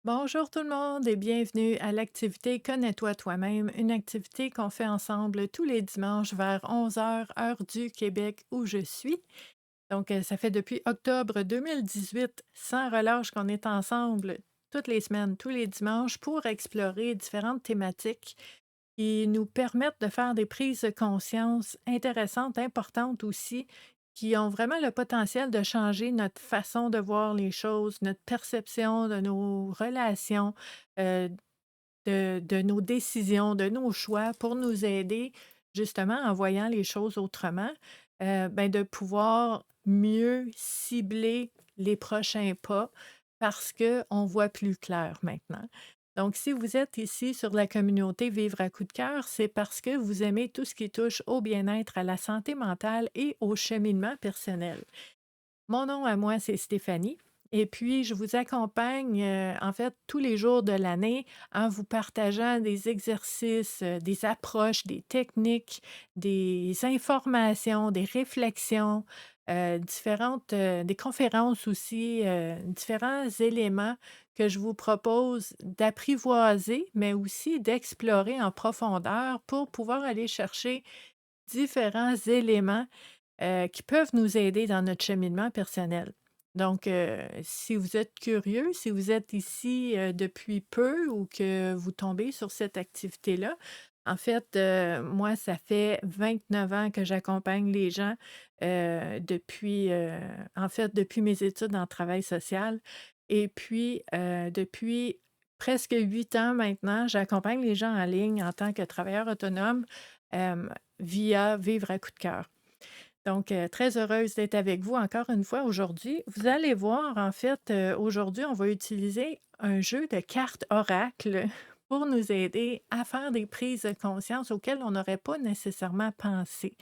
Bonjour tout le monde et bienvenue à l'activité Connais-toi toi-même, une activité qu'on fait ensemble tous les dimanches vers 11 heures, heure du Québec où je suis. Donc, ça fait depuis octobre 2018, sans relâche, qu'on est ensemble toutes les semaines, tous les dimanches, pour explorer différentes thématiques qui nous permettent de faire des prises de conscience intéressantes, importantes aussi, qui ont vraiment le potentiel de changer notre façon de voir les choses, notre perception de nos relations, euh, de nos décisions, de nos choix, pour nous aider justement en voyant les choses autrement, ben, de pouvoir mieux cibler les prochains pas parce qu'on voit plus clair maintenant. Donc, si vous êtes ici sur la communauté Vivre à coup de cœur, c'est parce que vous aimez tout ce qui touche au bien-être, à la santé mentale et au cheminement personnel. Mon nom à moi, c'est Stéphanie. Et puis, je vous accompagne, en fait, tous les jours de l'année en vous partageant des exercices, des approches, des techniques, des informations, des réflexions, des conférences aussi, différents éléments que je vous propose d'apprivoiser, mais aussi d'explorer en profondeur pour pouvoir aller chercher différents éléments qui peuvent nous aider dans notre cheminement personnel. Donc, si vous êtes curieux, si vous êtes ici, depuis peu ou que vous tombez sur cette activité-là, en fait, moi, ça fait 29 ans que j'accompagne les gens, en fait, depuis mes études en travail social et puis, depuis presque 8 ans maintenant, j'accompagne les gens en ligne en tant que travailleur autonome, via Vivre à coup de cœur. Donc, très heureuse d'être avec vous encore une fois aujourd'hui. Vous allez voir, en fait, aujourd'hui, on va utiliser un jeu de cartes oracle pour nous aider à faire des prises de conscience auxquelles on n'aurait pas nécessairement pensé.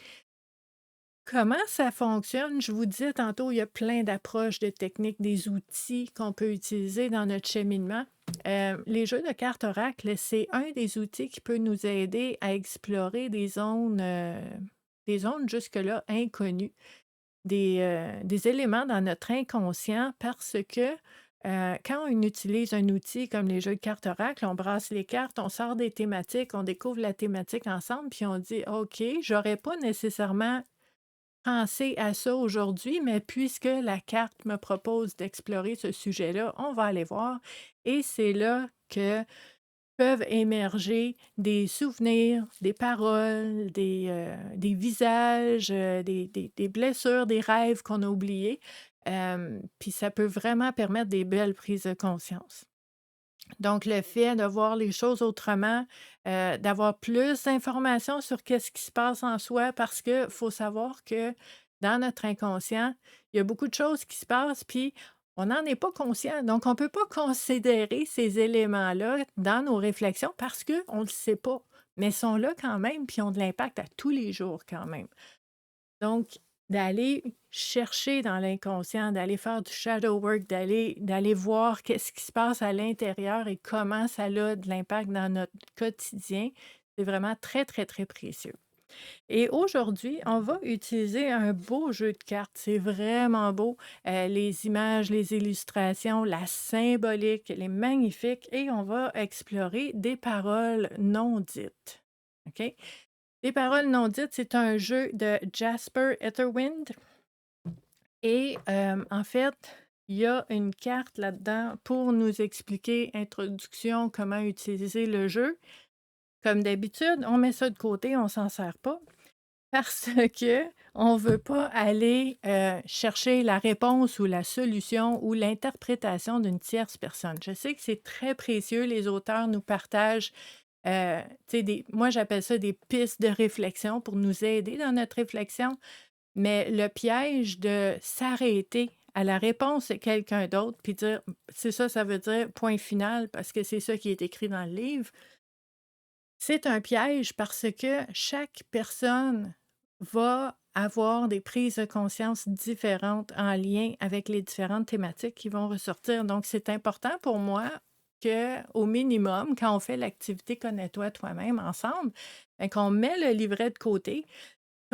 Comment ça fonctionne? Je vous disais tantôt, il y a plein d'approches, de techniques, des outils qu'on peut utiliser dans notre cheminement. Les jeux de cartes oracle, c'est un des outils qui peut nous aider à explorer des zones jusque-là inconnues, des éléments dans notre inconscient parce que quand on utilise un outil comme les jeux de cartes oracle, on brasse les cartes, on sort des thématiques, on découvre la thématique ensemble, puis on dit OK, j'aurais pas nécessairement pensé à ça aujourd'hui, mais puisque la carte me propose d'explorer ce sujet-là, on va aller voir. Et c'est là que peuvent émerger des souvenirs, des paroles, des visages, des blessures, des rêves qu'on a oubliés. Puis ça peut vraiment permettre des belles prises de conscience. Donc, le fait de voir les choses autrement, d'avoir plus d'informations sur qu'est-ce qui se passe en soi, parce que faut savoir que dans notre inconscient, il y a beaucoup de choses qui se passent, puis on n'en est pas conscient. Donc, on ne peut pas considérer ces éléments-là dans nos réflexions parce qu'on ne le sait pas, mais ils sont là quand même, puis ont de l'impact à tous les jours quand même. Donc, d'aller chercher dans l'inconscient, d'aller faire du shadow work, d'aller voir qu'est-ce qui se passe à l'intérieur et comment ça a de l'impact dans notre quotidien, c'est vraiment très, très, très précieux. Et aujourd'hui, on va utiliser un beau jeu de cartes. C'est vraiment beau. Les images, les illustrations, la symbolique, elle est magnifique et on va explorer des paroles non dites. OK? Les paroles non dites, c'est un jeu de Jasper Etherwind et en fait, il y a une carte là-dedans pour nous expliquer, introduction, comment utiliser le jeu. Comme d'habitude, on met ça de côté, on s'en sert pas parce que on veut pas aller, chercher la réponse ou la solution ou l'interprétation d'une tierce personne. Je sais que c'est très précieux, les auteurs nous partagent tu sais, moi, j'appelle ça des pistes de réflexion pour nous aider dans notre réflexion, mais le piège de s'arrêter à la réponse de quelqu'un d'autre, puis dire, c'est ça, ça veut dire point final, parce que c'est ça qui est écrit dans le livre, c'est un piège parce que chaque personne va avoir des prises de conscience différentes en lien avec les différentes thématiques qui vont ressortir. Donc, c'est important pour moi que, au minimum, quand on fait l'activité Connais-toi toi-même ensemble, ben, qu'on met le livret de côté,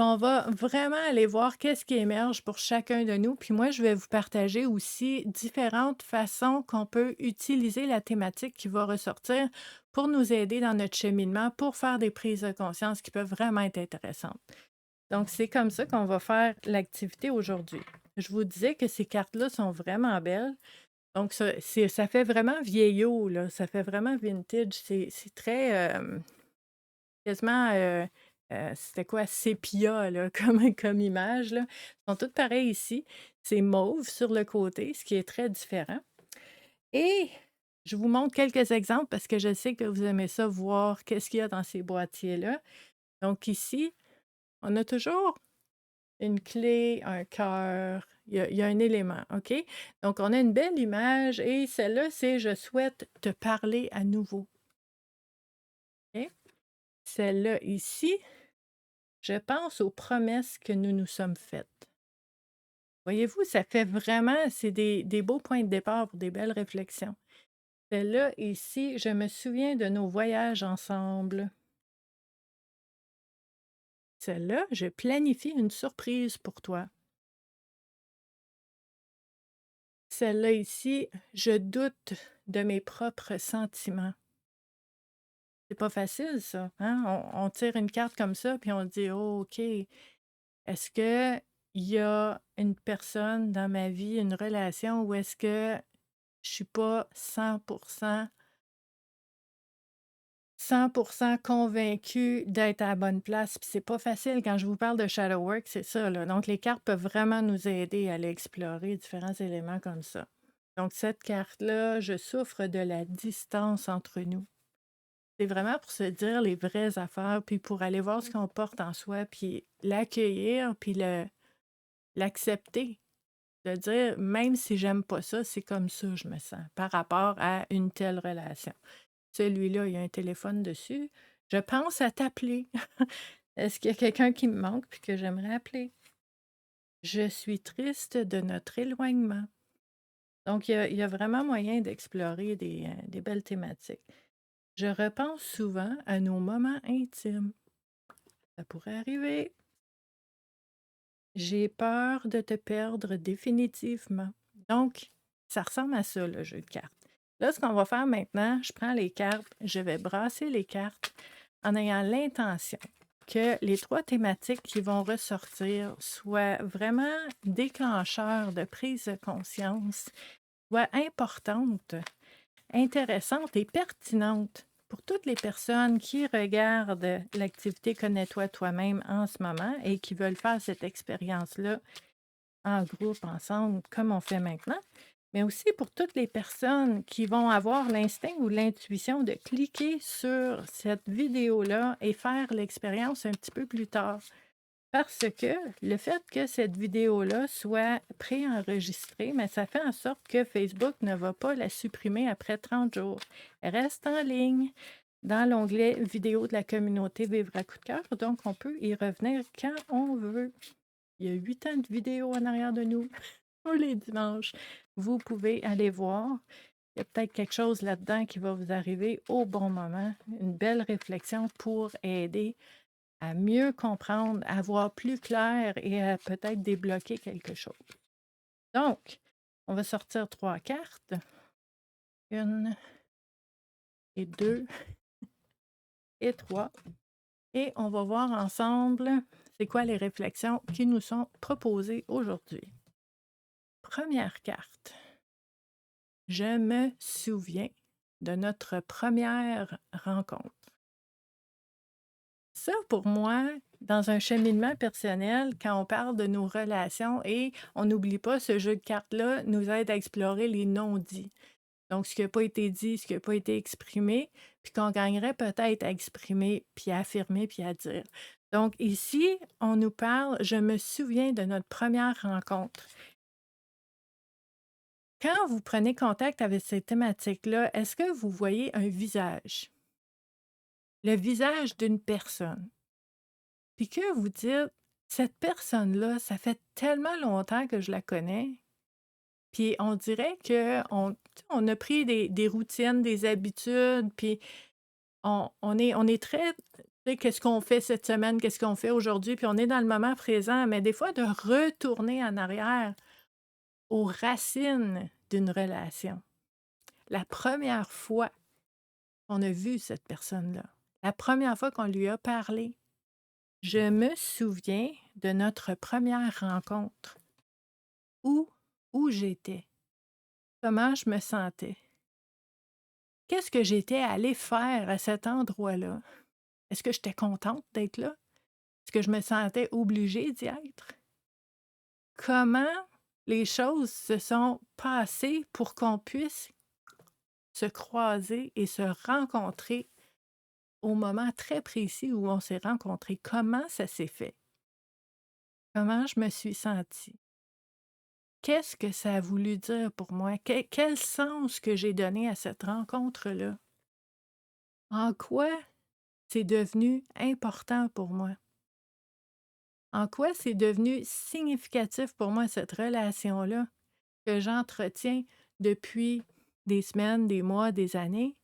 On va vraiment aller voir qu'est-ce qui émerge pour chacun de nous. Puis moi, je vais vous partager aussi différentes façons qu'on peut utiliser la thématique qui va ressortir pour nous aider dans notre cheminement, pour faire des prises de conscience qui peuvent vraiment être intéressantes. Donc, c'est comme ça qu'on va faire l'activité aujourd'hui. Je vous disais que ces cartes-là sont vraiment belles. Donc, ça fait vraiment vieillot, là. Ça fait vraiment vintage. C'est très, quasiment, c'était quoi? Sépia, là, comme image, là. Ils sont toutes pareilles ici. C'est mauve sur le côté, ce qui est très différent. Et je vous montre quelques exemples parce que je sais que vous aimez ça, voir qu'est-ce qu'il y a dans ces boîtiers-là. Donc ici, on a toujours une clé, un cœur, il y a un élément, OK? Donc on a une belle image et celle-là, c'est «Je souhaite te parler à nouveau». OK? Celle-là ici, je pense aux promesses que nous nous sommes faites. Voyez-vous, ça fait vraiment, c'est des beaux points de départ pour des belles réflexions. Celle-là ici, je me souviens de nos voyages ensemble. Celle-là, je planifie une surprise pour toi. Celle-là ici, je doute de mes propres sentiments. C'est pas facile ça, hein? On tire une carte comme ça, puis on dit: «Oh, OK, est-ce qu'il y a une personne dans ma vie, une relation où est-ce que je suis pas 100% convaincue d'être à la bonne place?» Puis c'est pas facile quand je vous parle de shadow work, c'est ça, là. Donc les cartes peuvent vraiment nous aider à aller explorer différents éléments comme ça. Donc cette carte-là, je souffre de la distance entre nous. C'est vraiment pour se dire les vraies affaires, puis pour aller voir ce qu'on porte en soi, puis l'accueillir, puis l'accepter. De dire, même si j'aime pas ça, c'est comme ça je me sens par rapport à une telle relation. Celui-là, il y a un téléphone dessus. Je pense à t'appeler. Est-ce qu'il y a quelqu'un qui me manque puis que j'aimerais appeler? Je suis triste de notre éloignement. Donc, il y a vraiment moyen d'explorer des belles thématiques. Je repense souvent à nos moments intimes. Ça pourrait arriver. J'ai peur de te perdre définitivement. Donc, ça ressemble à ça, le jeu de cartes. Là, ce qu'on va faire maintenant, je prends les cartes, je vais brasser les cartes en ayant l'intention que les 3 thématiques qui vont ressortir soient vraiment déclencheurs de prise de conscience, soient importantes, intéressantes et pertinentes pour toutes les personnes qui regardent l'activité Connais-toi toi-même en ce moment et qui veulent faire cette expérience-là en groupe, ensemble, comme on fait maintenant, mais aussi pour toutes les personnes qui vont avoir l'instinct ou l'intuition de cliquer sur cette vidéo-là et faire l'expérience un petit peu plus tard. Parce que le fait que cette vidéo-là soit préenregistrée, mais ça fait en sorte que Facebook ne va pas la supprimer après 30 jours. Elle reste en ligne dans l'onglet vidéo de la communauté Vivre à coup de cœur, donc on peut y revenir quand on veut. Il y a 8 ans de vidéos en arrière de nous, tous les dimanches. Vous pouvez aller voir. Il y a peut-être quelque chose là-dedans qui va vous arriver au bon moment. Une belle réflexion pour aider à mieux comprendre, à voir plus clair et à peut-être débloquer quelque chose. Donc, on va sortir 3 cartes. 1 et 2 et 3. Et on va voir ensemble c'est quoi les réflexions qui nous sont proposées aujourd'hui. Première carte. Je me souviens de notre première rencontre. Ça, pour moi, dans un cheminement personnel, quand on parle de nos relations et on n'oublie pas ce jeu de cartes-là, nous aide à explorer les non-dits. Donc, ce qui n'a pas été dit, ce qui n'a pas été exprimé, puis qu'on gagnerait peut-être à exprimer, puis à affirmer, puis à dire. Donc, ici, on nous parle, je me souviens de notre première rencontre. Quand vous prenez contact avec ces thématiques-là, est-ce que vous voyez un visage? Le visage d'une personne. Puis que vous dites, cette personne-là, ça fait tellement longtemps que je la connais. Puis on dirait on a pris des routines, des habitudes, puis on est très Tu sais, qu'est-ce qu'on fait cette semaine? Qu'est-ce qu'on fait aujourd'hui? Puis on est dans le moment présent, mais des fois de retourner en arrière aux racines d'une relation. La première fois qu'on a vu cette personne-là, la première fois qu'on lui a parlé, je me souviens de notre première rencontre. Où où j'étais, comment je me sentais, qu'est-ce que j'étais allée faire à cet endroit-là? Est-ce que j'étais contente d'être là? Est-ce que je me sentais obligée d'y être? Comment les choses se sont passées pour qu'on puisse se croiser et se rencontrer au moment très précis où on s'est rencontrés? Comment ça s'est fait? Comment je me suis sentie? Qu'est-ce que ça a voulu dire pour moi? Quel sens que j'ai donné à cette rencontre-là? En quoi c'est devenu important pour moi? En quoi c'est devenu significatif pour moi, cette relation-là que j'entretiens depuis des semaines, des mois, des années,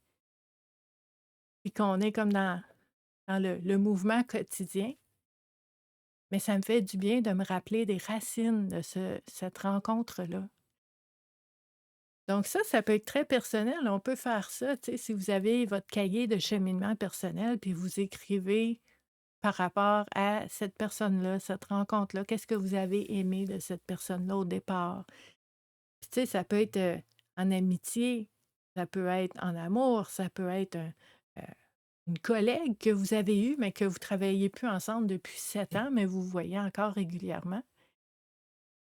puis qu'on est comme dans le mouvement quotidien? Mais ça me fait du bien de me rappeler des racines de cette rencontre-là. Donc ça peut être très personnel. On peut faire ça, tu sais, si vous avez votre cahier de cheminement personnel, puis vous écrivez par rapport à cette personne-là, cette rencontre-là, qu'est-ce que vous avez aimé de cette personne-là au départ? Puis tu sais, ça peut être, en amitié, ça peut être en amour, ça peut être heu, une collègue que vous avez eue, mais que vous travaillez plus ensemble depuis 7 ans, mais vous vous voyez encore régulièrement.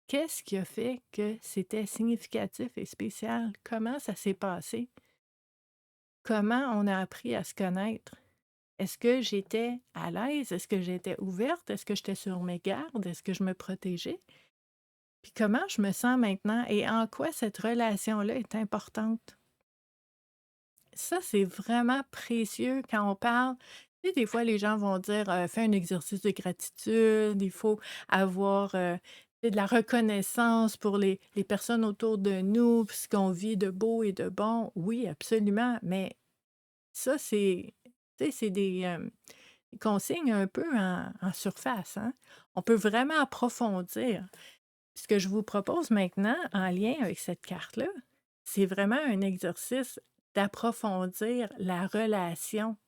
Qu'est-ce qui a fait que c'était significatif et spécial? Comment ça s'est passé? Comment on a appris à se connaître? Est-ce que j'étais à l'aise? Est-ce que j'étais ouverte? Est-ce que j'étais sur mes gardes? Est-ce que je me protégeais? Puis comment je me sens maintenant et en quoi cette relation-là est importante? Ça, c'est vraiment précieux quand on parle. Tu sais, des fois, les gens vont dire, fais un exercice de gratitude, il faut avoir tu sais, de la reconnaissance pour les personnes autour de nous, puis ce qu'on vit de beau et de bon. Oui, absolument, mais ça, tu sais, c'est des consignes un peu en surface, hein. On peut vraiment approfondir. Ce que je vous propose maintenant, en lien avec cette carte-là, c'est vraiment un exercice d'approfondir la relation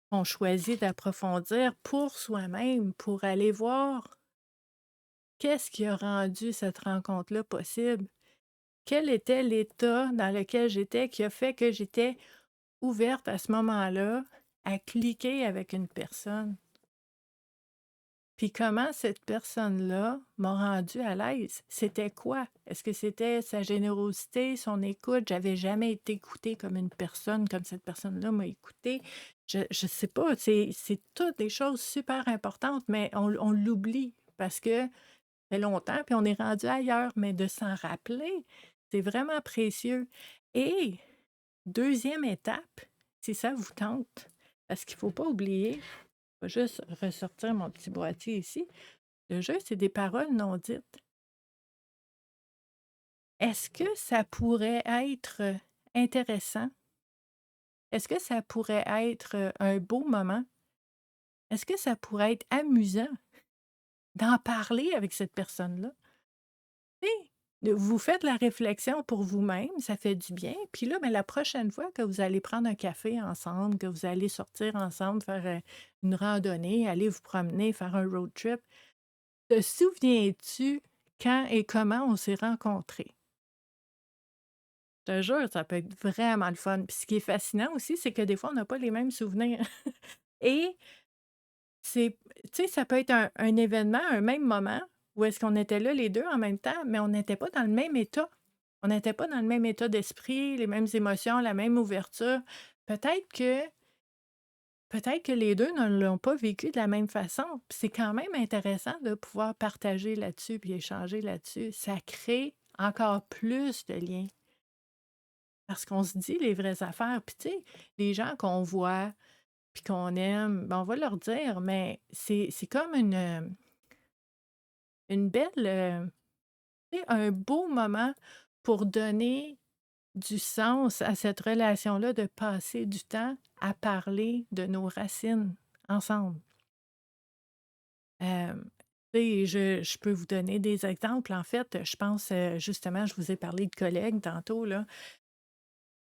qu'on choisit d'approfondir pour soi-même, pour aller voir qu'est-ce qui a rendu cette rencontre-là possible. Quel était l'état dans lequel j'étais qui a fait que j'étais ouverte à ce moment-là à cliquer avec une personne. Puis comment cette personne-là m'a rendue à l'aise? C'était quoi? Est-ce que c'était sa générosité, son écoute? J'avais jamais été écoutée comme une personne, comme cette personne-là m'a écoutée. Je sais pas, c'est toutes des choses super importantes, mais on l'oublie parce que ça fait longtemps, puis on est rendu ailleurs. Mais de s'en rappeler, c'est vraiment précieux. Et deuxième étape, si ça vous tente, parce qu'il faut pas oublier, je vais juste ressortir mon petit boîtier ici. Le jeu, c'est des paroles non dites. Est-ce que ça pourrait être intéressant? Est-ce que ça pourrait être un beau moment? Est-ce que ça pourrait être amusant d'en parler avec cette personne-là? Tu sais, vous faites la réflexion pour vous-même, ça fait du bien. Puis là, ben, la prochaine fois que vous allez prendre un café ensemble, que vous allez sortir ensemble, faire une randonnée, aller vous promener, faire un road trip, te souviens-tu quand et comment on s'est rencontrés? Je te jure, ça peut être vraiment le fun. Puis ce qui est fascinant aussi, c'est que des fois, on n'a pas les mêmes souvenirs. Et c'est tu sais, ça peut être un événement, un même moment où est-ce qu'on était là les 2 en même temps, mais on n'était pas dans le même état. On n'était pas dans le même état d'esprit, les mêmes émotions, la même ouverture. Peut-être que peut-être que les 2 ne l'ont pas vécu de la même façon. Puis c'est quand même intéressant de pouvoir partager là-dessus puis échanger là-dessus. Ça crée encore plus de liens. Parce qu'on se dit les vraies affaires. Puis tu sais, les gens qu'on voit, puis qu'on aime, ben, on va leur dire, mais c'est comme une belle, tu sais, un beau moment pour donner du sens à cette relation-là, de passer du temps à parler de nos racines ensemble. Hem, tu sais, je peux vous donner des exemples. En fait, je pense, justement, je vous ai parlé de collègues tantôt, là.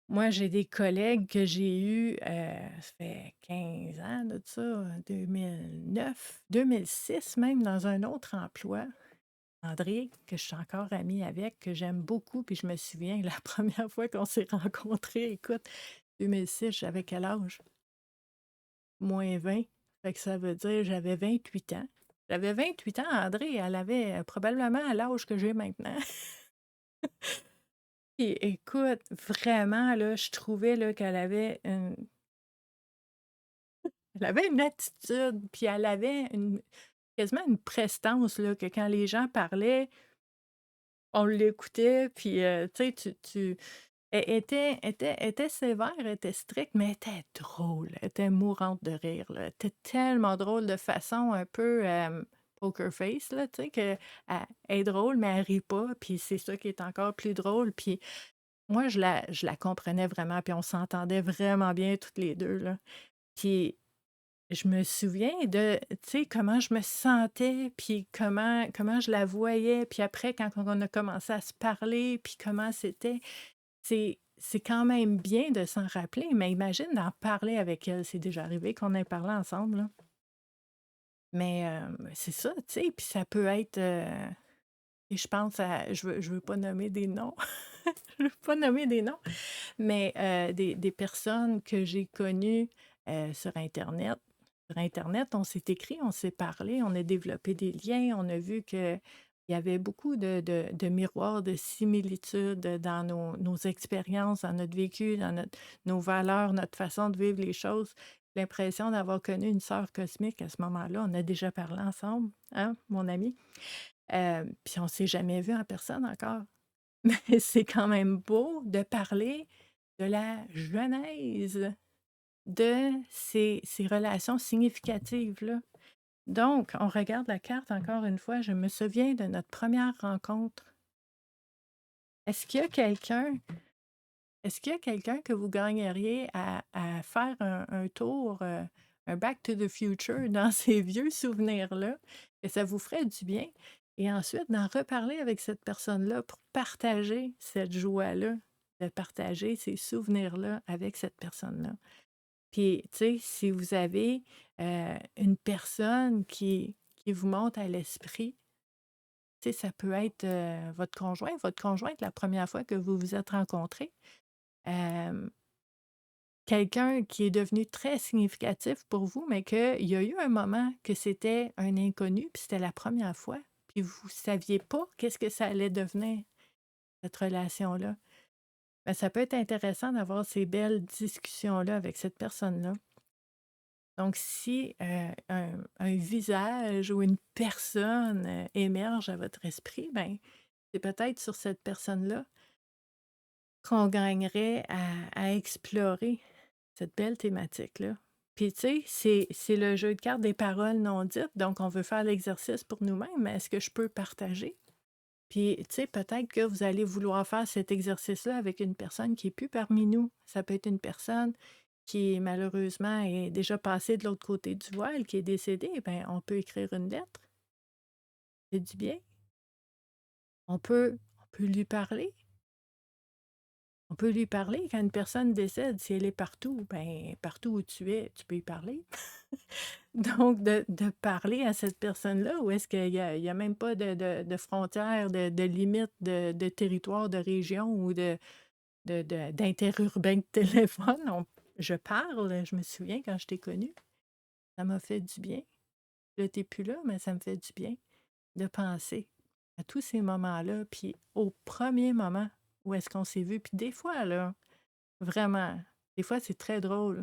Moi, j'ai des collègues que j'ai eus, ça fait 15 ans de ça, 2006 même, dans un autre emploi. André, que je suis encore amie avec, que j'aime beaucoup, puis je me souviens la première fois qu'on s'est rencontrés, écoute, 2006, j'avais quel âge? -20. Fait que ça veut dire j'avais 28 ans. J'avais 28 ans, André, elle avait, probablement l'âge que j'ai maintenant. Et écoute, vraiment là, je trouvais là qu'elle avait une attitude, puis elle avait quasiment une prestance là, que quand les gens parlaient, on l'écoutait, puis, tu sais, elle était sévère, elle était stricte, mais elle était drôle, elle était mourante de rire, là. Elle était tellement drôle de façon un peu, poker face, là, tu sais, qu'elle est drôle, mais elle rit pas, puis c'est ça qui est encore plus drôle, puis moi, je la comprenais vraiment, puis on s'entendait vraiment bien toutes les 2 là. Puis je me souviens de, tu sais, comment je me sentais, puis comment je la voyais, puis après quand on a commencé à se parler, puis comment c'était. C'est quand même bien de s'en rappeler, mais imagine d'en parler avec elle. C'est déjà arrivé qu'on ait parlé ensemble, là. Mais, c'est ça, tu sais, puis ça peut être, et je pense à je veux pas nommer des noms, je veux pas nommer des noms, mais, des personnes que j'ai connues, sur internet. Sur internet, on s'est écrit, on s'est parlé, on a développé des liens, on a vu qu'il y avait beaucoup de miroirs, de similitudes, dans nos expériences, dans notre vécu, dans nos valeurs, notre façon de vivre les choses. L'impression d'avoir connu une sœur cosmique à ce moment-là. On a déjà parlé ensemble, hein, mon ami? Puis on s'est jamais vu en personne encore. Mais c'est quand même beau de parler de la genèse de ces relations significatives-là. Donc, on regarde la carte encore une fois. Je me souviens de notre première rencontre. Est-ce qu'il y a quelqu'un est-ce qu'il y a quelqu'un que vous gagneriez à faire un tour, un back to the future dans ces vieux souvenirs-là, et ça vous ferait du bien? Et ensuite, d'en reparler avec cette personne-là pour partager cette joie-là, de partager ces souvenirs-là avec cette personne-là. Puis, tu sais, si vous avez, une personne qui vous monte à l'esprit, tu sais, ça peut être, votre conjointe la première fois que vous vous êtes rencontrés. Hem, Quelqu'un qui est devenu très significatif pour vous, mais qu'il y a eu un moment que c'était un inconnu, puis c'était la première fois, puis vous saviez pas qu'est-ce que ça allait devenir, cette relation-là. Ben, ça peut être intéressant d'avoir ces belles discussions-là avec cette personne-là. Donc si, un visage ou une personne, émerge à votre esprit, ben, c'est peut-être sur cette personne-là qu'on gagnerait à explorer cette belle thématique-là. Puis tu sais, c'est le jeu de cartes des paroles non dites, donc on veut faire l'exercice pour nous-mêmes, mais est-ce que je peux partager? Puis tu sais, peut-être que vous allez vouloir faire cet exercice-là avec une personne qui est plus parmi nous. Ça peut être une personne qui malheureusement est déjà passée de l'autre côté du voile, qui est décédée, ben, on peut écrire une lettre, c'est du bien. On peut lui parler. On peut lui parler quand une personne décède, si elle est partout, ben, partout où tu es, tu peux y parler. Donc de parler à cette personne-là, où est-ce qu'il y a même pas de frontières, de limites, de territoire, de région ou d'interurbain de téléphone. Je parle, je me souviens quand je t'ai connue, ça m'a fait du bien. Là, tu plus là, mais ça me fait du bien de penser à tous ces moments-là, puis au premier moment où est-ce qu'on s'est vu. Puis des fois, là, vraiment, des fois, c'est très drôle.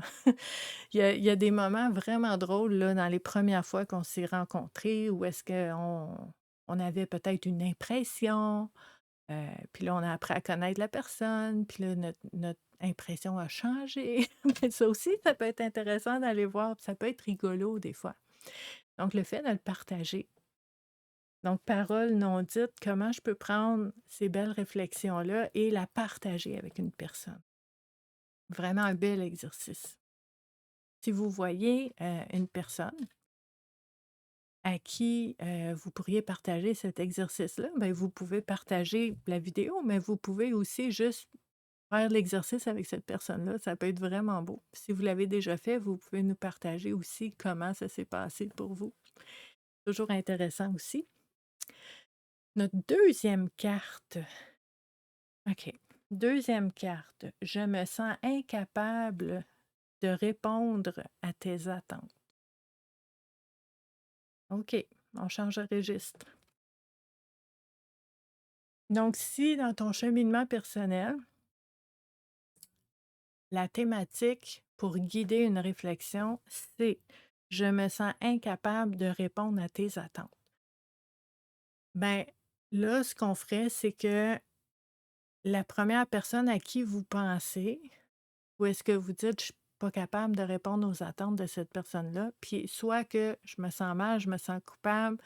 Il y a des moments vraiment drôles, là, dans les premières fois qu'on s'est rencontrés, où est-ce qu'on avait peut-être une impression, puis là, on a appris à connaître la personne, puis là, notre impression a changé. Mais ça aussi, ça peut être intéressant d'aller voir, puis ça peut être rigolo des fois. Donc le fait de le partager. Donc parole non dite, comment je peux prendre ces belles réflexions-là et la partager avec une personne? Vraiment un bel exercice. Si vous voyez, une personne à qui, vous pourriez partager cet exercice-là, ben, vous pouvez partager la vidéo, mais vous pouvez aussi juste faire l'exercice avec cette personne-là. Ça peut être vraiment beau. Si vous l'avez déjà fait, vous pouvez nous partager aussi comment ça s'est passé pour vous. Toujours intéressant aussi. Notre deuxième carte. OK. Deuxième carte. Je me sens incapable de répondre à tes attentes. OK, on change de registre. Donc, si dans ton cheminement personnel, la thématique pour guider une réflexion, c'est je me sens incapable de répondre à tes attentes. Ben, là, ce qu'on ferait, c'est que la première personne à qui vous pensez, ou est-ce que vous dites je suis pas capable de répondre aux attentes de cette personne-là, puis soit que je me sens mal, je me sens coupable,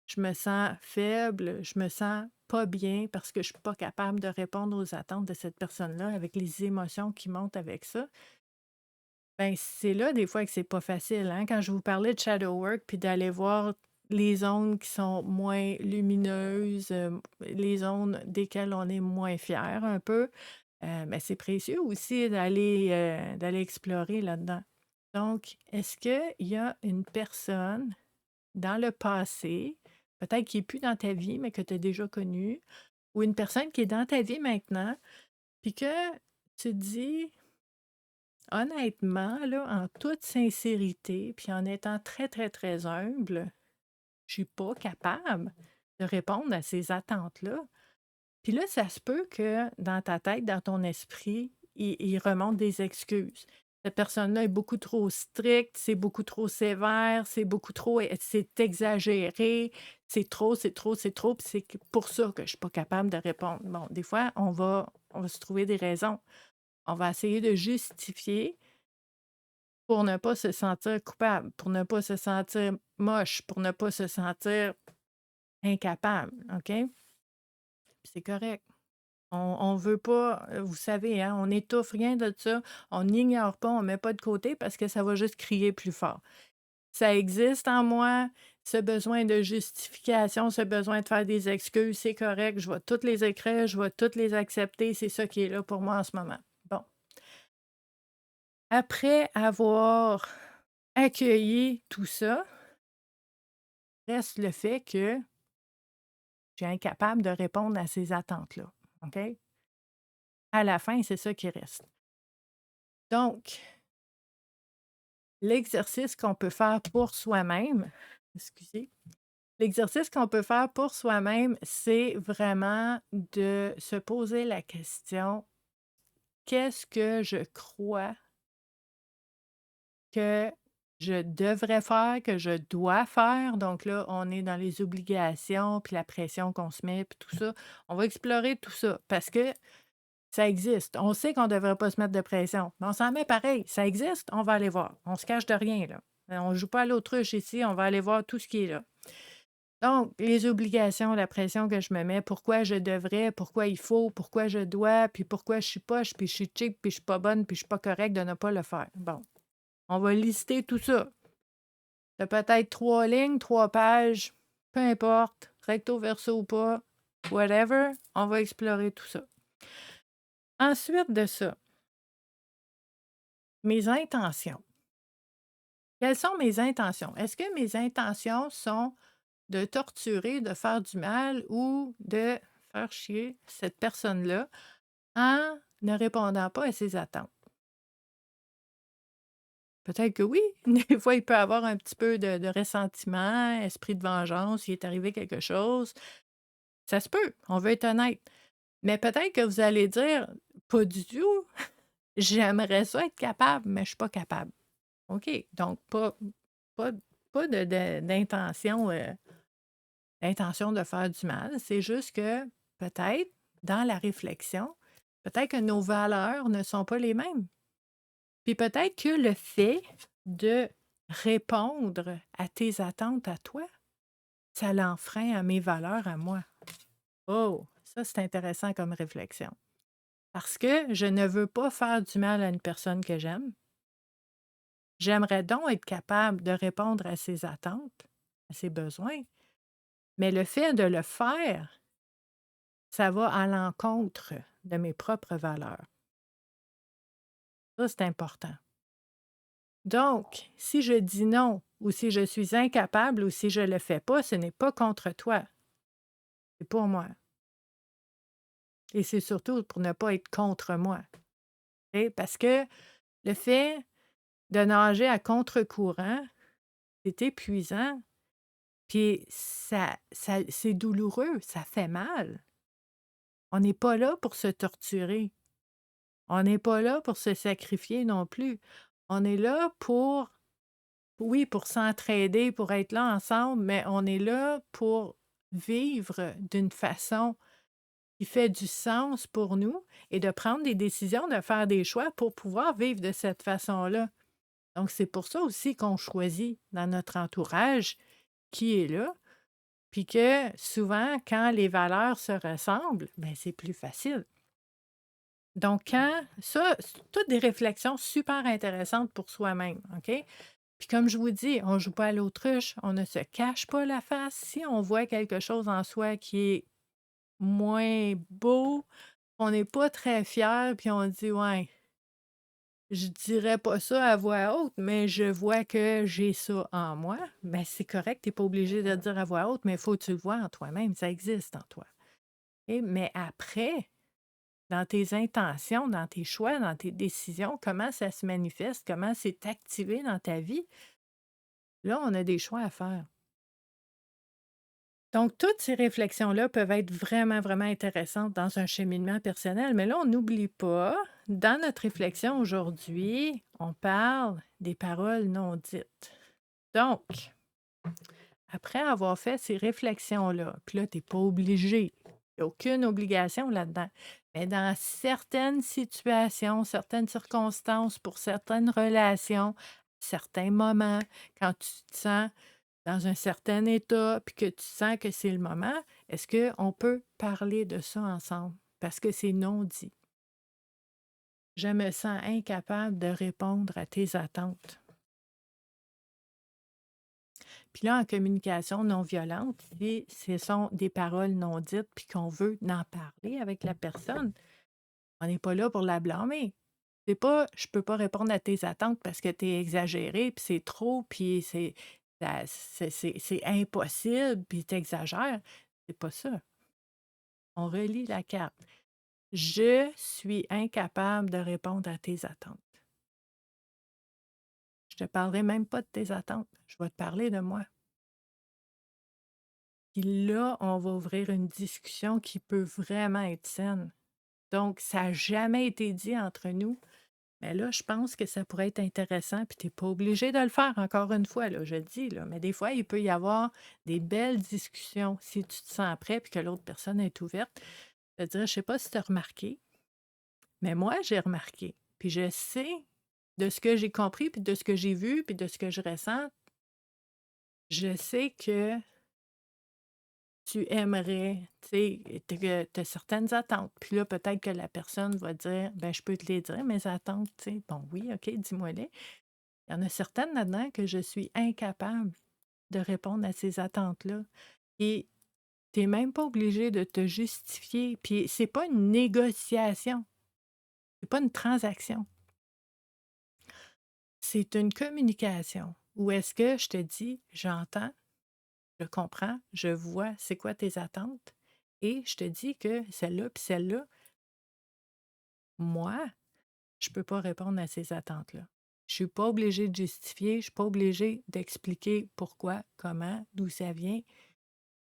je me sens faible, je me sens pas bien parce que je suis pas capable de répondre aux attentes de cette personne-là avec les émotions qui montent avec ça. Ben, c'est là des fois que c'est pas facile, hein. Quand je vous parlais de shadow work puis d'aller voir les zones qui sont moins lumineuses, les zones desquelles on est moins fier un peu, ben, c'est précieux aussi d'aller explorer là-dedans. Donc, est-ce qu'il y a une personne dans le passé, peut-être qui est plus dans ta vie, mais que tu as déjà connue, ou une personne qui est dans ta vie maintenant, puis que tu te dis: «Honnêtement, là, en toute sincérité, puis en étant très, très, très humble, je suis pas capable de répondre à ces attentes-là». Puis là, ça se peut que dans ta tête, dans ton esprit, il remonte des excuses. Cette personne-là est beaucoup trop stricte, c'est beaucoup trop sévère, c'est beaucoup trop, c'est exagéré, c'est trop, c'est trop, c'est trop, puis c'est pour ça que je suis pas capable de répondre. Bon, des fois, on va se trouver des raisons. On va essayer de justifier pour ne pas se sentir coupable, pour ne pas se sentir moche, pour ne pas se sentir incapable, OK? Puis c'est correct. On veut pas, vous savez, hein, on n'étouffe rien de ça, on n'ignore pas, on met pas de côté parce que ça va juste crier plus fort. Ça existe en moi, ce besoin de justification, ce besoin de faire des excuses, c'est correct, je vais toutes les écrire, je vais toutes les accepter, c'est ça qui est là pour moi en ce moment. Bon, après avoir accueilli tout ça, reste le fait que j'ai incapable de répondre à ces attentes-là, OK? À la fin, c'est ça qui reste. Donc, l'exercice qu'on peut faire pour soi-même, excusez, l'exercice qu'on peut faire pour soi-même, c'est vraiment de se poser la question: «Qu'est-ce que je crois que je devrais faire, que je dois faire?» Donc là, on est dans les obligations, puis la pression qu'on se met, puis tout ça. On va explorer tout ça parce que ça existe. On sait qu'on ne devrait pas se mettre de pression, mais on s'en met pareil. Ça existe, on va aller voir. On se cache de rien, là. On ne joue pas à l'autruche ici, on va aller voir tout ce qui est là. Donc, les obligations, la pression que je me mets, pourquoi je devrais, pourquoi il faut, pourquoi je dois, puis pourquoi je suis poche, puis je suis cheap, puis je suis pas bonne, puis je suis pas correcte de ne pas le faire. Bon, on va lister tout ça. Ça peut être 3 lignes, 3 pages, peu importe, recto verso ou pas, whatever, on va explorer tout ça. Ensuite de ça, mes intentions. Quelles sont mes intentions? Est-ce que mes intentions sont de torturer, de faire du mal ou de faire chier cette personne-là en ne répondant pas à ses attentes? Peut-être que oui. Des fois, il peut avoir un petit peu de ressentiment, esprit de vengeance, il est arrivé quelque chose. Ça se peut, on veut être honnête. Mais peut-être que vous allez dire: «Pas du tout, j'aimerais ça être capable, mais je suis pas capable». OK, donc pas pas d'intention de faire du mal. C'est juste que peut-être, dans la réflexion, peut-être que nos valeurs ne sont pas les mêmes. Puis peut-être que le fait de répondre à tes attentes à toi, ça l'enfreint à mes valeurs à moi. Oh, ça c'est intéressant comme réflexion. Parce que je ne veux pas faire du mal à une personne que j'aime. J'aimerais donc être capable de répondre à ses attentes, à ses besoins, mais le fait de le faire, ça va à l'encontre de mes propres valeurs. Ça, c'est important. Donc, si je dis non ou si je suis incapable ou si je ne le fais pas, ce n'est pas contre toi, c'est pour moi et c'est surtout pour ne pas être contre moi, tu parce que le fait de nager à contre-courant, c'est épuisant, puis ça c'est douloureux, ça fait mal. On n'est pas là pour se torturer. On n'est pas là pour se sacrifier non plus. On est là pour, oui, pour s'entraider, pour être là ensemble, mais on est là pour vivre d'une façon qui fait du sens pour nous et de prendre des décisions, de faire des choix pour pouvoir vivre de cette façon-là. Donc, c'est pour ça aussi qu'on choisit dans notre entourage qui est là, puis que souvent, quand les valeurs se ressemblent, ben c'est plus facile. Donc, quand ça, c'est toutes des réflexions super intéressantes pour soi-même, OK? Puis comme je vous dis, on ne joue pas à l'autruche, on ne se cache pas la face. Si on voit quelque chose en soi qui est moins beau, on n'est pas très fier, puis on dit: «Ouais, je dirais pas ça à voix haute, mais je vois que j'ai ça en moi». Ben, c'est correct, tu es pas obligé de le dire à voix haute, mais il faut que tu le vois en toi-même, ça existe en toi. Mais après, dans tes intentions, dans tes choix, dans tes décisions, comment ça se manifeste, comment c'est activé dans ta vie, là, on a des choix à faire. Donc, toutes ces réflexions-là peuvent être vraiment, vraiment intéressantes dans un cheminement personnel, mais là, on n'oublie pas, dans notre réflexion aujourd'hui, on parle des paroles non dites. Donc, après avoir fait ces réflexions-là, puis là, tu n'es pas obligé, il n'y a aucune obligation là-dedans, mais dans certaines situations, certaines circonstances, pour certaines relations, certains moments, quand tu te sens dans un certain état, puis que tu sens que c'est le moment, est-ce qu'on peut parler de ça ensemble? Parce que c'est non dit. Je me sens incapable de répondre à tes attentes. Puis là, en communication non violente, si ce sont des paroles non dites, puis qu'on veut en parler avec la personne, on n'est pas là pour la blâmer. C'est pas, je peux pas répondre à tes attentes parce que tu es exagéré, puis c'est trop, puis c'est impossible, puis tu exagères. C'est pas ça. On relie la carte. Je suis incapable de répondre à tes attentes. Je te parlerai même pas de tes attentes. Je vais te parler de moi. Puis là, on va ouvrir une discussion qui peut vraiment être saine. Donc, ça n'a jamais été dit entre nous. Mais là, je pense que ça pourrait être intéressant, puis tu n'es pas obligé de le faire, encore une fois, là, je le dis, là, mais des fois, il peut y avoir des belles discussions si tu te sens prêt puis que l'autre personne est ouverte. Je te dirais, je ne sais pas si tu as remarqué, mais moi, j'ai remarqué. Puis je sais, de ce que j'ai compris, puis de ce que j'ai vu, puis de ce que je ressens, je sais que tu aimerais, tu sais, que tu as certaines attentes. Puis là, peut-être que la personne va dire, ben je peux te les dire, mes attentes, tu sais. Bon, oui, OK, dis-moi-les. Il y en a certaines là-dedans que je suis incapable de répondre à ces attentes-là. Et tu n'es même pas obligé de te justifier. Puis c'est pas une négociation, c'est pas une transaction. C'est une communication où est-ce que je te dis, j'entends, je comprends, je vois c'est quoi tes attentes et je te dis que celle-là puis celle-là, moi, je peux pas répondre à ces attentes-là. Je suis pas obligée de justifier, je suis pas obligée d'expliquer pourquoi, comment, d'où ça vient,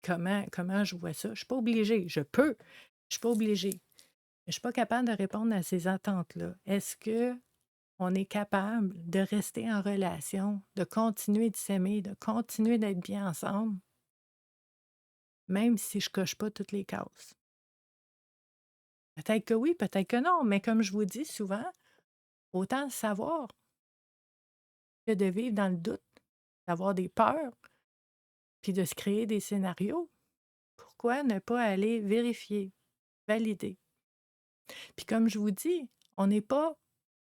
comment je vois ça. Je suis pas obligée. Je peux. Je suis pas obligée. Mais je suis pas capable de répondre à ces attentes-là. Est-ce que on est capable de rester en relation, de continuer de s'aimer, de continuer d'être bien ensemble, même si je coche pas toutes les cases? Peut-être que oui, peut-être que non, mais comme je vous dis souvent, autant savoir que de vivre dans le doute, d'avoir des peurs, puis de se créer des scénarios. Pourquoi ne pas aller vérifier, valider? Puis comme je vous dis, on n'est pas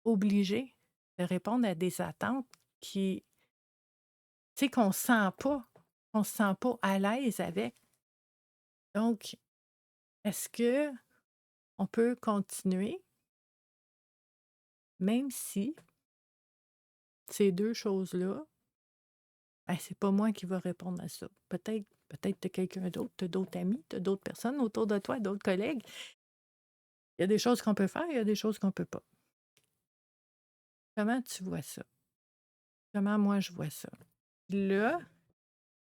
obligé de répondre à des attentes qui, tu sais, qu'on se sent pas à l'aise avec. Donc, est-ce que on peut continuer, même si ces 2 choses-là, ben, c'est pas moi qui va répondre à ça. Peut-être tu quelqu'un d'autre, tu d'autres amis, tu d'autres personnes autour de toi, d'autres collègues. Il y a des choses qu'on peut faire, il y a des choses qu'on peut pas. Comment tu vois ça? Comment moi je vois ça? Là,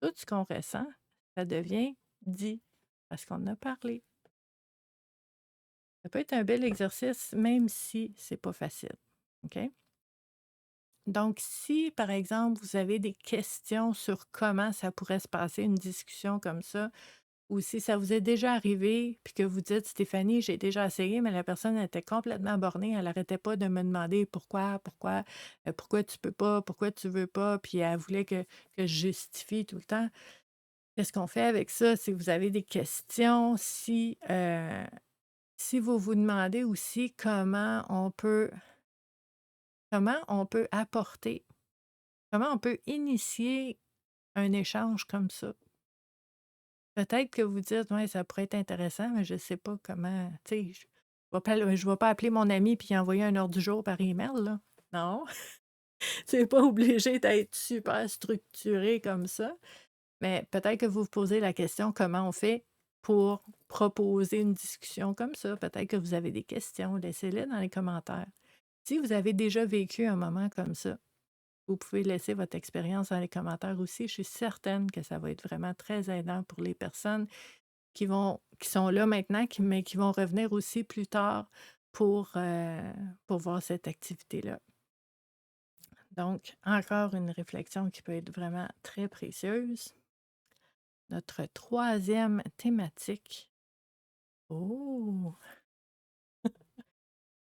tout ce qu'on ressent, ça devient dit parce qu'on a parlé. Ça peut être un bel exercice, même si c'est pas facile. OK? Donc, si, par exemple, vous avez des questions sur comment ça pourrait se passer, une discussion comme ça, ou si ça vous est déjà arrivé, puis que vous dites, Stéphanie, j'ai déjà essayé, mais la personne était complètement bornée, elle n'arrêtait pas de me demander pourquoi tu peux pas, pourquoi tu veux pas, puis elle voulait que je justifie tout le temps. Qu'est-ce qu'on fait avec ça? Si vous avez des questions, si vous vous demandez aussi comment on peut apporter, comment on peut initier un échange comme ça. Peut-être que vous dites: «Ouais, ça pourrait être intéressant, mais je ne sais pas comment». Tu sais, je vais pas appeler mon ami puis envoyer un ordre du jour par email, là. Non, c'est pas obligé d'être super structuré comme ça, mais peut-être que vous vous posez la question: «Comment on fait pour proposer une discussion comme ça?» Peut-être que vous avez des questions, laissez-les dans les commentaires. Si vous avez déjà vécu un moment comme ça, vous pouvez laisser votre expérience dans les commentaires aussi. Je suis certaine que ça va être vraiment très aidant pour les personnes qui sont là maintenant, mais qui vont revenir aussi plus tard pour voir cette activité-là. Donc, encore une réflexion qui peut être vraiment très précieuse. Notre troisième thématique. Oh!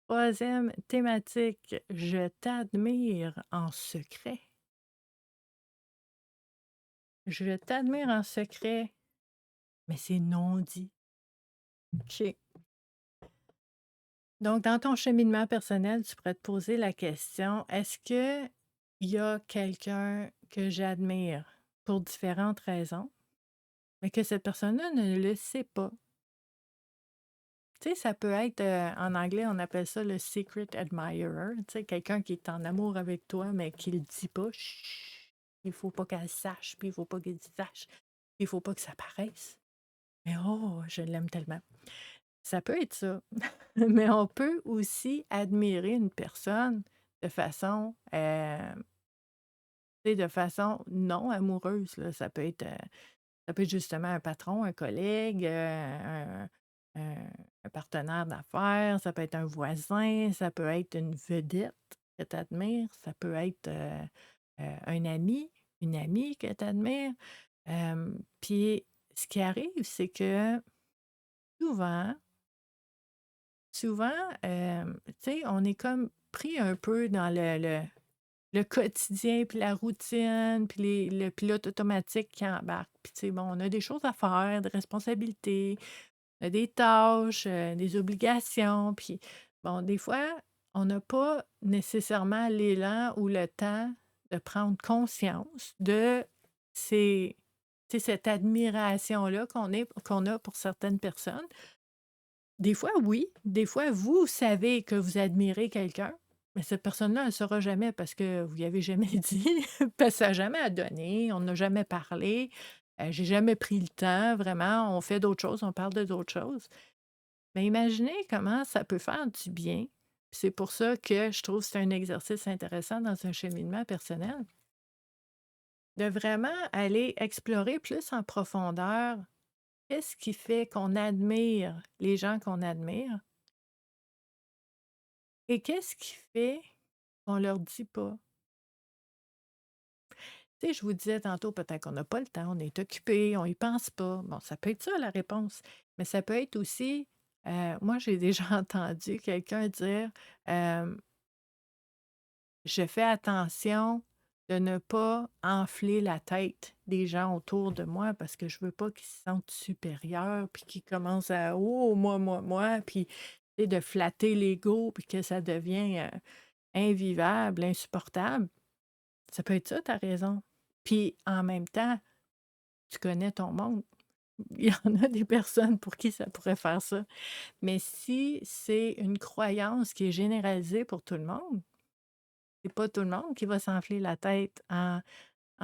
Troisième thématique. Je t'admire en secret. Je t'admire en secret, mais c'est non dit. OK. Donc, dans ton cheminement personnel, tu pourrais te poser la question, est-ce que il y a quelqu'un que j'admire pour différentes raisons, mais que cette personne-là ne le sait pas? Tu sais, ça peut être, en anglais, on appelle ça le secret admirer, tu sais, quelqu'un qui est en amour avec toi, mais qui le dit pas. Chut, il faut pas qu'elle sache, puis il faut pas qu'il sache, il faut pas que ça paraisse. Mais oh, je l'aime tellement. Ça peut être ça. Mais on peut aussi admirer une personne de façon, tu sais, de façon non amoureuse, là. Ça peut être justement un patron, un collègue, un un partenaire d'affaires, ça peut être un voisin, ça peut être une vedette que tu admires, ça peut être, un ami, une amie que tu admires. Puis ce qui arrive, c'est que souvent souvent, tu sais, on est comme pris un peu dans le quotidien, puis la routine, puis le pilote automatique qui embarque. Puis, tu sais, bon, on a des choses à faire, des responsabilités, on a des tâches, des obligations. Puis, bon, des fois, on n'a pas nécessairement l'élan ou le temps de prendre conscience de ces, tu sais, cette admiration-là qu'on a pour certaines personnes. Des fois, oui. Des fois, vous savez que vous admirez quelqu'un, mais cette personne-là, elle ne saura jamais parce que vous lui avez jamais dit, parce que ça n'a jamais à donner, on n'a jamais parlé, j'ai jamais pris le temps, vraiment, on fait d'autres choses, on parle de d'autres choses. Mais imaginez comment ça peut faire du bien. Puis c'est pour ça que je trouve que c'est un exercice intéressant dans un cheminement personnel, de vraiment aller explorer plus en profondeur qu'est-ce qui fait qu'on admire les gens qu'on admire. Et qu'est-ce qui fait qu'on leur dit pas? Tu sais, je vous disais tantôt, peut-être qu'on n'a pas le temps, on est occupé, on y pense pas. Bon, ça peut être ça la réponse, mais ça peut être aussi, moi j'ai déjà entendu quelqu'un dire, hem: «Je fais attention de ne pas enfler la tête des gens autour de moi parce que je veux pas qu'ils se sentent supérieurs puis qu'ils commencent à: "Oh moi", puis tu sais, de flatter l'ego puis que ça devient, invivable, insupportable». Ça peut être ça ta raison. Puis en même temps, tu connais ton monde. Il y en a des personnes pour qui ça pourrait faire ça. Mais si c'est une croyance qui est généralisée pour tout le monde, c'est pas tout le monde qui va s'enfler la tête en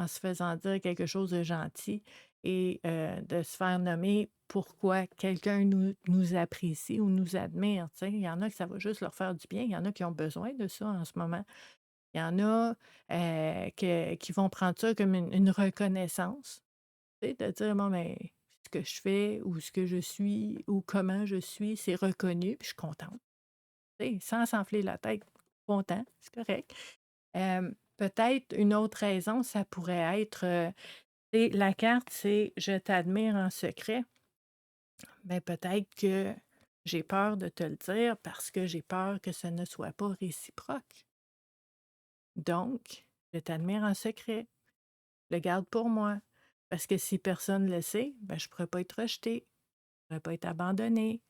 se faisant dire quelque chose de gentil et de se faire nommer pourquoi quelqu'un nous apprécie ou nous admire, tu sais. Il y en a que ça va juste leur faire du bien, il y en a qui ont besoin de ça en ce moment. Il y en a, qui vont prendre ça comme une reconnaissance, tu sais, de dire: «Bon, ben, ce que je fais ou ce que je suis ou comment je suis, c'est reconnu, puis je suis contente». Tu sais, sans s'enfler la tête, content, c'est correct. Peut-être une autre raison, ça pourrait être, tu sais, la carte, c'est «Je t'admire en secret». Mais peut-être que j'ai peur de te le dire parce que j'ai peur que ce ne soit pas réciproque. Donc, je t'admire en secret. Le garde pour moi. Parce que si personne ne le sait, ben, je ne pourrais pas être rejetée, je ne pourrais pas être abandonnée.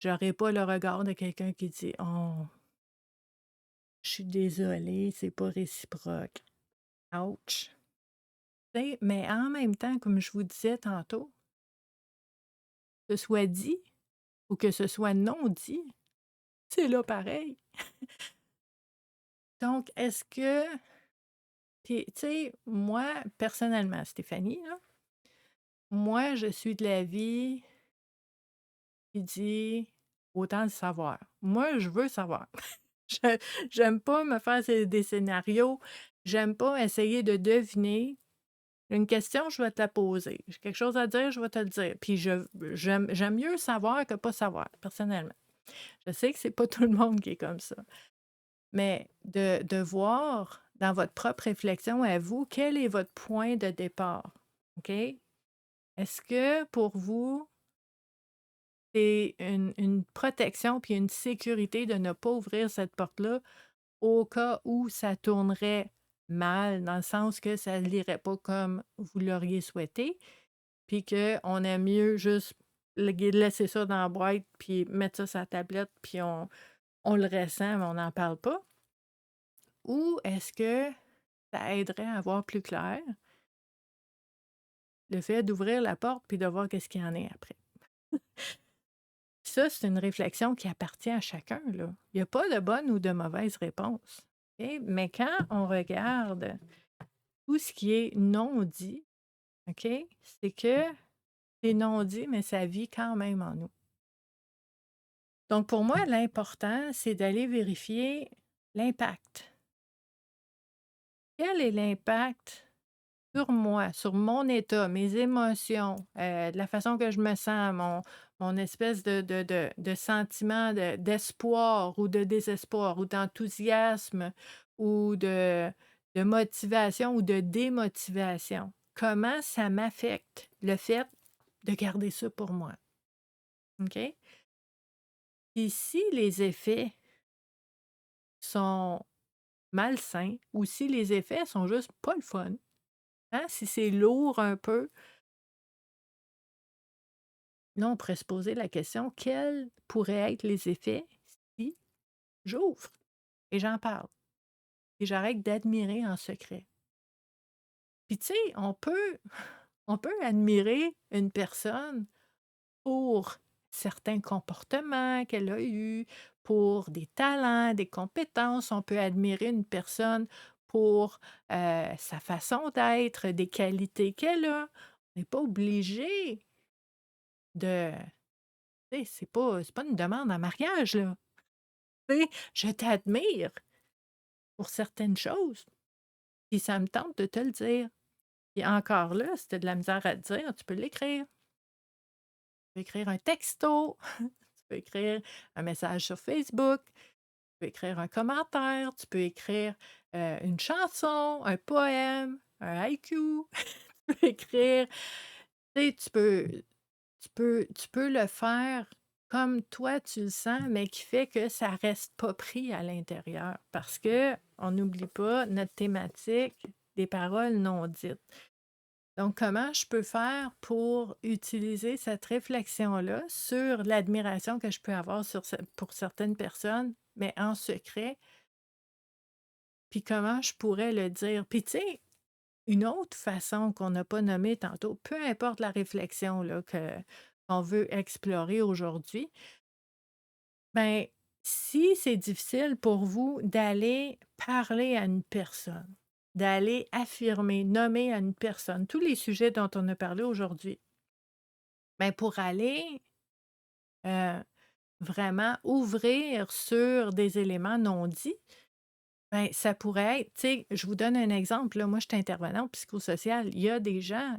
J'aurais pas le regard de quelqu'un qui dit: «Oh, je suis désolée, c'est pas réciproque. Ouch!» Tu sais, mais en même temps, comme je vous disais tantôt, que ce soit dit ou que ce soit non dit, c'est là pareil. Donc, est-ce que puis, tu sais, moi, personnellement, Stéphanie, là, moi, je suis de l'avis qui dit: «Autant le savoir». Moi, je veux savoir. Je j'aime pas me faire des scénarios, j'aime pas essayer de deviner. Une question, je vais te la poser. J'ai quelque chose à dire, je vais te le dire. Puis j'aime mieux savoir que pas savoir, personnellement. Je sais que c'est pas tout le monde qui est comme ça. Mais de voir dans votre propre réflexion à vous, quel est votre point de départ? OK? Est-ce que pour vous, c'est une protection puis une sécurité de ne pas ouvrir cette porte-là au cas où ça tournerait mal, dans le sens que ça n'irait pas comme vous l'auriez souhaité, puis qu'on aime mieux juste laisser ça dans la boîte, puis mettre ça sur la tablette, puis on le ressent, mais on n'en parle pas? Ou est-ce que ça aiderait à voir plus clair, le fait d'ouvrir la porte puis de voir qu'est-ce qu'il y en est après? Ça, c'est une réflexion qui appartient à chacun, là. Il y a pas de bonne ou de mauvaise réponse, OK? Mais quand on regarde tout ce qui est non dit, OK, c'est que c'est non dit, mais ça vit quand même en nous. Donc pour moi, l'important, c'est d'aller vérifier l'impact. Quel est l'impact sur moi, sur mon état, mes émotions, de la façon que je me sens, mon espèce de sentiment d'espoir ou de désespoir ou d'enthousiasme ou de motivation ou de démotivation. Comment ça m'affecte, le fait de garder ça pour moi, OK? Puis si les effets sont malsains ou si les effets sont juste pas le fun, hein, si c'est lourd un peu. Là, on pourrait se poser la question, quels pourraient être les effets si j'ouvre et j'en parle et j'arrête d'admirer en secret? Puis tu sais, on peut admirer une personne pour certains comportements qu'elle a eus, pour des talents, des compétences. On peut admirer une personne pour sa façon d'être, des qualités qu'elle a. On n'est pas obligé de. Tu sais, c'est pas une demande en mariage, là. Tu sais, je t'admire pour certaines choses, puis ça me tente de te le dire. Puis encore là, si tu as de la misère à te dire, tu peux l'écrire. Tu peux écrire un texto, tu peux écrire un message sur Facebook, tu peux écrire un commentaire, tu peux écrire, une chanson, un poème, un haïku, tu peux écrire tu sais, tu peux le faire comme toi tu le sens, mais qui fait que ça reste pas pris à l'intérieur. Parce que on n'oublie pas notre thématique des paroles non dites. Donc, comment je peux faire pour utiliser cette réflexion-là sur l'admiration que je peux avoir pour certaines personnes, mais en secret, puis comment je pourrais le dire. Puis tu sais, une autre façon qu'on n'a pas nommée tantôt, peu importe la réflexion là, qu'on veut explorer aujourd'hui, ben, si c'est difficile pour vous d'aller parler à une personne, d'aller affirmer, nommer à une personne tous les sujets dont on a parlé aujourd'hui, ben, pour aller euh, vraiment ouvrir sur des éléments non dits, ben, ça pourrait être, tu sais, je vous donne un exemple, là, moi, je suis intervenante psychosociale, il y a des gens,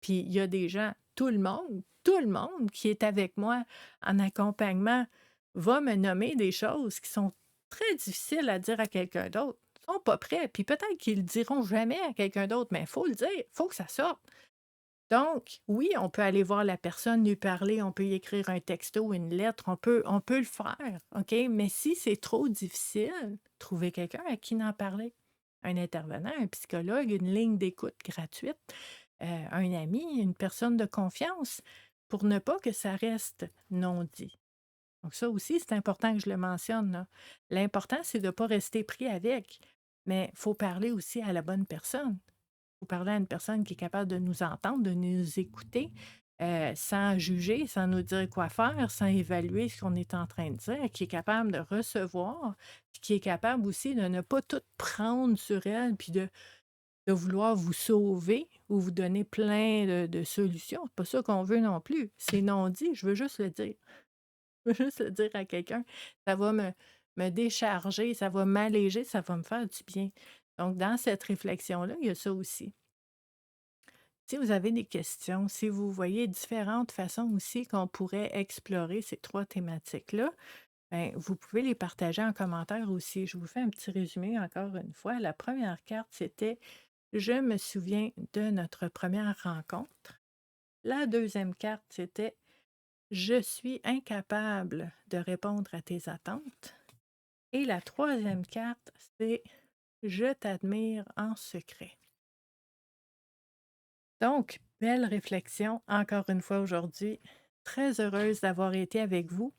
puis il y a des gens, tout le monde qui est avec moi en accompagnement va me nommer des choses qui sont très difficiles à dire à quelqu'un d'autre. Ils sont pas prêts, puis peut-être qu'ils le diront jamais à quelqu'un d'autre, mais il faut le dire, il faut que ça sorte. Donc, oui, on peut aller voir la personne, lui parler, on peut y écrire un texto, une lettre, on peut le faire, OK? Mais si c'est trop difficile, trouver quelqu'un à qui en parler. Un intervenant, un psychologue, une ligne d'écoute gratuite, un ami, une personne de confiance, pour ne pas que ça reste non dit. Donc ça aussi, c'est important que je le mentionne, là. L'important, c'est de ne pas rester pris avec, mais il faut parler aussi à la bonne personne. Faut parler à une personne qui est capable de nous entendre, de nous écouter, sans juger, sans nous dire quoi faire, sans évaluer ce qu'on est en train de dire, qui est capable de recevoir, puis qui est capable aussi de ne pas tout prendre sur elle, puis de vouloir vous sauver ou vous donner plein de solutions. C'est pas ça qu'on veut non plus. C'est non dit, je veux juste le dire. Je veux juste le dire à quelqu'un. Ça va me décharger, ça va m'alléger, ça va me faire du bien. Donc, dans cette réflexion-là, il y a ça aussi. Si vous avez des questions, si vous voyez différentes façons aussi qu'on pourrait explorer ces trois thématiques-là, ben, vous pouvez les partager en commentaire aussi. Je vous fais un petit résumé encore une fois. La première carte, c'était je me souviens de notre première rencontre. La deuxième carte, c'était je suis incapable de répondre à tes attentes. Et la troisième carte, c'est je t'admire en secret. Donc, belle réflexion encore une fois aujourd'hui. Très heureuse d'avoir été avec vous.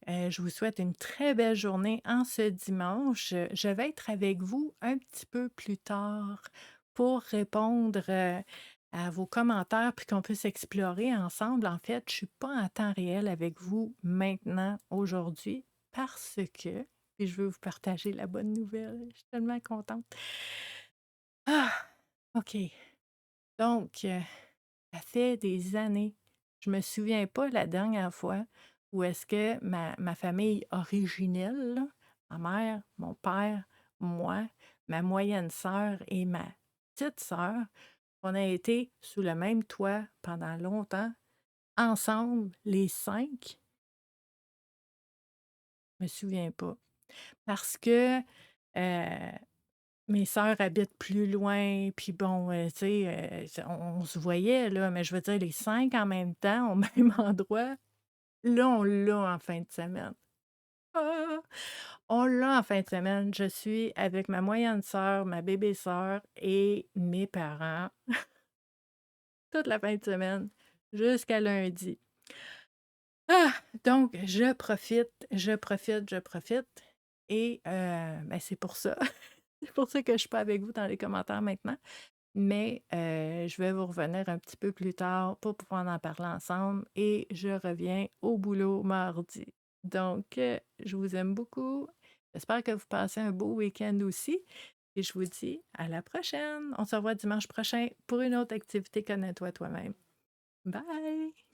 Je vous souhaite une très belle journée en ce dimanche. Je vais être avec vous un petit peu plus tard pour répondre à vos commentaires puis qu'on puisse explorer ensemble. En fait, je ne suis pas en temps réel avec vous maintenant, aujourd'hui, parce que, puis je veux vous partager la bonne nouvelle. Je suis tellement contente. Ah, OK. Donc, ça fait des années. Je me souviens pas la dernière fois où est-ce que ma famille originelle, là, ma mère, mon père, moi, ma moyenne sœur et ma petite sœur, on a été sous le même toit pendant longtemps, ensemble, les 5. Je me souviens pas. Parce que mes sœurs habitent plus loin, puis bon, tu sais, on se voyait, là, mais je veux dire, les 5 en même temps, au même endroit, là, on l'a en fin de semaine. Ah! On l'a en fin de semaine. Je suis avec ma moyenne sœur, ma bébé sœur et mes parents toute la fin de semaine jusqu'à lundi. Ah! Donc je profite, je profite et ben, c'est pour ça. C'est pour ça que je suis pas avec vous dans les commentaires maintenant. Mais je vais vous revenir un petit peu plus tard pour pouvoir en parler ensemble et je reviens au boulot mardi. Donc, je vous aime beaucoup. J'espère que vous passez un beau week-end aussi et je vous dis à la prochaine. On se revoit dimanche prochain pour une autre activité Connais-toi toi-même. Bye!